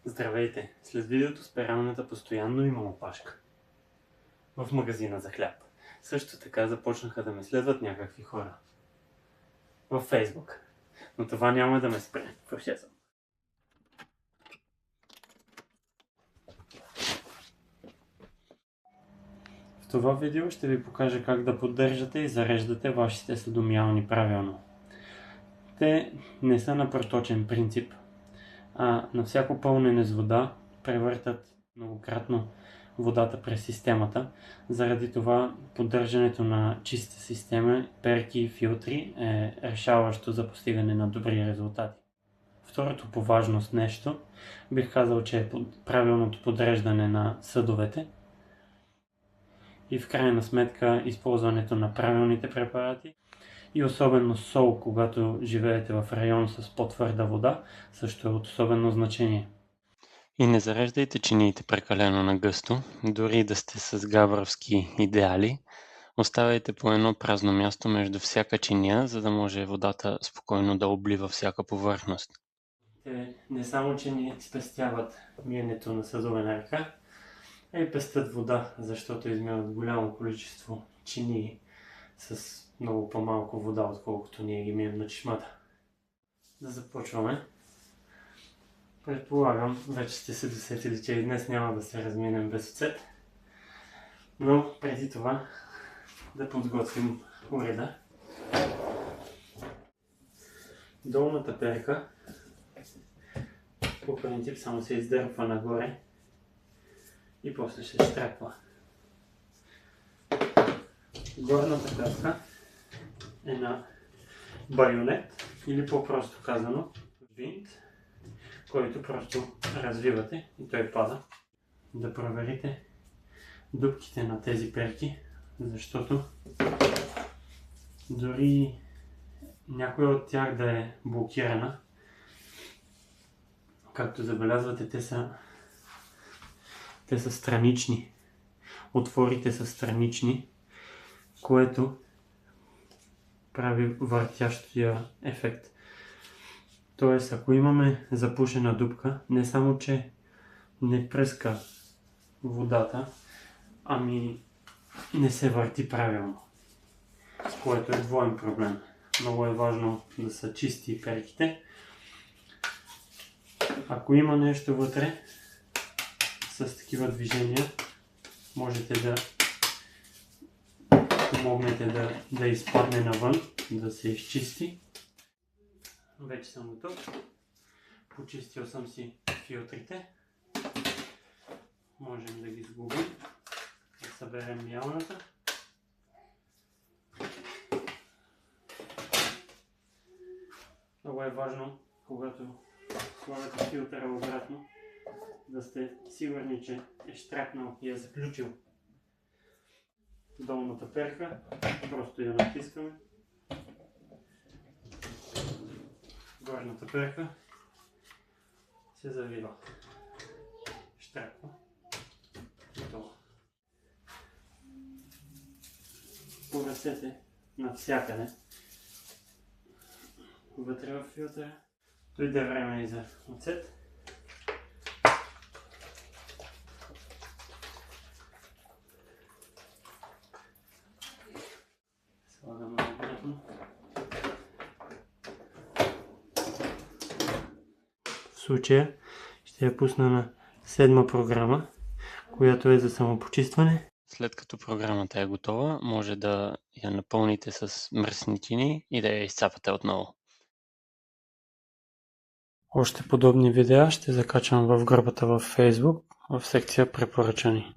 Здравейте! След видеото с пералнята постоянно има опашка в магазина за хляб. Също така започнаха да ме следват някакви хора във Фейсбук. Но това няма да ме спре. Въобще съм. В това видео ще ви покажа как да поддържате и зареждате вашите съдомиялни правилно. Те не са на проточен принцип, а на всяко пълнене с вода превъртат многократно водата през системата. Заради това поддържането на чиста система, перки и филтри е решаващо за постигане на добри резултати. Второто по важност нещо бих казал, че е правилното подреждане на съдовете и в крайна сметка използването на правилните препарати и особено сол, когато живеете в район с по-твърда вода, също е от особено значение. И не зареждайте чиниите прекалено нагъсто, дори да сте с гавровски идеали. Оставяйте по едно празно място между всяка чиния, за да може водата спокойно да облива всяка повърхност. Те не само, че ни спестяват миенето на съдовена ръка, а и пестят вода, защото измиват голямо количество чинии с много по-малко вода, отколкото ние ги мием на чешмата. Да започваме. Предполагам, вече сте се досетили, че и днес няма да се разминем без оцет. Но преди това да подготвим уреда. Долната перка по принцип само се издърпва нагоре и после ще штраква. Горната перка е на байонет или по-просто казано винт, който просто развивате и той пада. Да проверите дупките на тези перки, защото дори някоя от тях да е блокирана, както забелязвате, те са странични. Отворите са странични, което прави въртящия ефект. Тоест, ако имаме запушена дупка, не само че не пръска водата, ами не се върти правилно, което е двоен проблем. Много е важно да са чисти перките. Ако има нещо вътре с такива движения, можете да помогнете да изпадне навън, да се изчисти. Вече съм готов. Почистил съм си филтрите. Можем да ги сгубим. Да съберем мялната. Много е важно, когато слагате филтъра обратно, да сте сигурни, че е щракнал и е заключил долната перка. Просто я натискаме. Горната перка се завива. Щраква. Готово. Поръсете навсякъде вътре в филтъра. Дойде време и за оцет. Слагаме обратно. В случая ще я пусна на 7 програма, която е за самопочистване. След като програмата е готова, може да я напълните с мръсни чини и да я изцапате отново. Още подобни видеа ще закачам в групата във Facebook в секция препоръчани.